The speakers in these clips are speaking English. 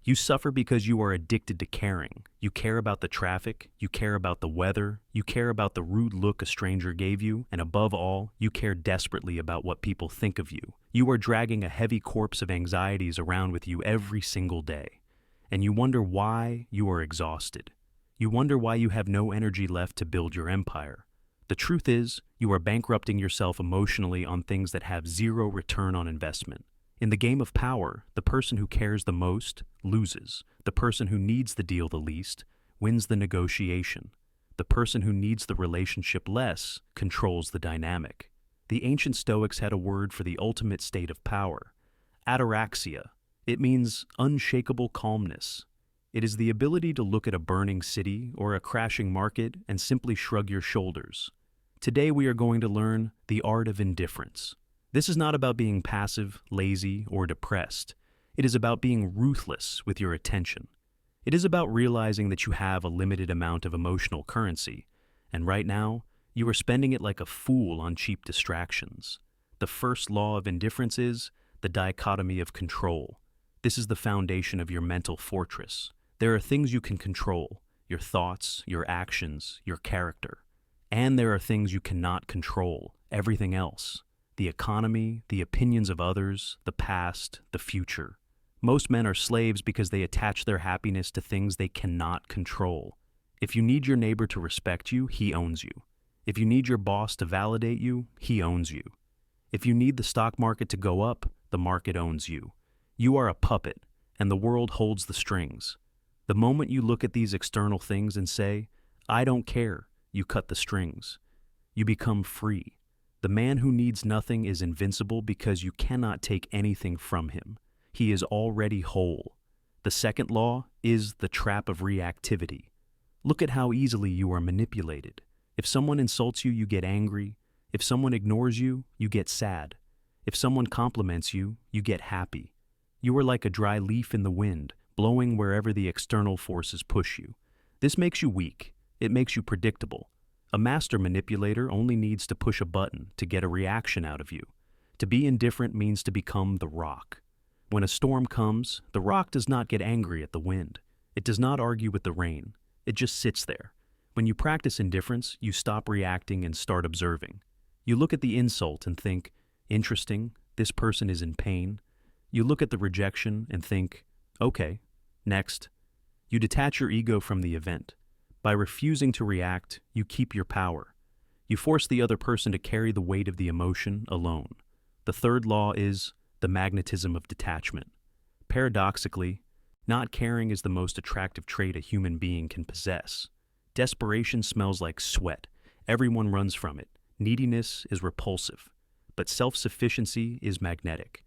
You suffer because you are addicted to caring. You care about the traffic, you care about the weather, you care about the rude look a stranger gave you, and above all, you care desperately about what people think of you. You are dragging a heavy corpse of anxieties around with you every single day. And you wonder why you are exhausted. You wonder why you have no energy left to build your empire. The truth is, you are bankrupting yourself emotionally on things that have zero return on investment. In the game of power, the person who cares the most loses. The person who needs the deal the least wins the negotiation. The person who needs the relationship less controls the dynamic. The ancient Stoics had a word for the ultimate state of power: Ataraxia. It means unshakable calmness. It is the ability to look at a burning city or a crashing market and simply shrug your shoulders. Today we are going to learn the art of indifference. This is not about being passive, lazy, or depressed. It is about being ruthless with your attention. It is about realizing that you have a limited amount of emotional currency, and right now, you are spending it like a fool on cheap distractions. The first law of indifference is the dichotomy of control. This is the foundation of your mental fortress. There are things you can control: your thoughts, your actions, your character. And there are things you cannot control: everything else. The economy, the opinions of others, the past, the future. Most men are slaves because they attach their happiness to things they cannot control. If you need your neighbor to respect you, he owns you. If you need your boss to validate you, he owns you. If you need the stock market to go up, the market owns you. You are a puppet, and the world holds the strings. The moment you look at these external things and say, "I don't care," you cut the strings. You become free. The man who needs nothing is invincible because you cannot take anything from him. He is already whole. The second law is the trap of reactivity. Look at how easily you are manipulated. If someone insults you, you get angry. If someone ignores you, you get sad. If someone compliments you, you get happy. You are like a dry leaf in the wind, blowing wherever the external forces push you. This makes you weak. It makes you predictable. A master manipulator only needs to push a button to get a reaction out of you. To be indifferent means to become the rock. When a storm comes, the rock does not get angry at the wind. It does not argue with the rain. It just sits there. When you practice indifference, you stop reacting and start observing. You look at the insult and think, "Interesting, this person is in pain." You look at the rejection and think, "Okay, next." You detach your ego from the event. By refusing to react, you keep your power. You force the other person to carry the weight of the emotion alone. The third law is the magnetism of detachment. Paradoxically, not caring is the most attractive trait a human being can possess. Desperation smells like sweat. Everyone runs from it. Neediness is repulsive. But self-sufficiency is magnetic.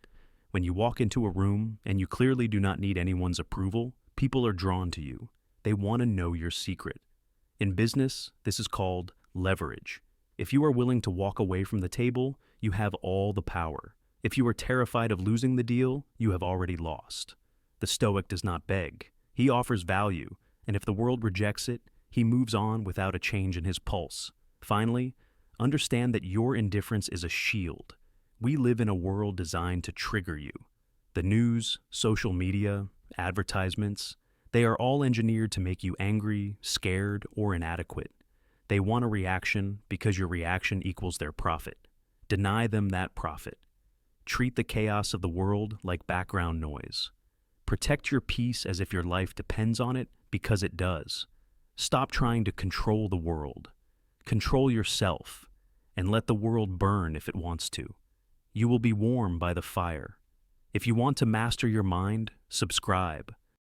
When you walk into a room and you clearly do not need anyone's approval, people are drawn to you. They want to know your secret. In business, this is called leverage. If you are willing to walk away from the table, you have all the power. If you are terrified of losing the deal, you have already lost. The Stoic does not beg. He offers value, and if the world rejects it, he moves on without a change in his pulse. Finally, understand that your indifference is a shield. We live in a world designed to trigger you. The news, social media, advertisements, they are all engineered to make you angry, scared, or inadequate. They want a reaction because your reaction equals their profit. Deny them that profit. Treat the chaos of the world like background noise. Protect your peace as if your life depends on it, because it does. Stop trying to control the world. Control yourself, and let the world burn if it wants to. You will be warm by the fire. If you want to master your mind, subscribe.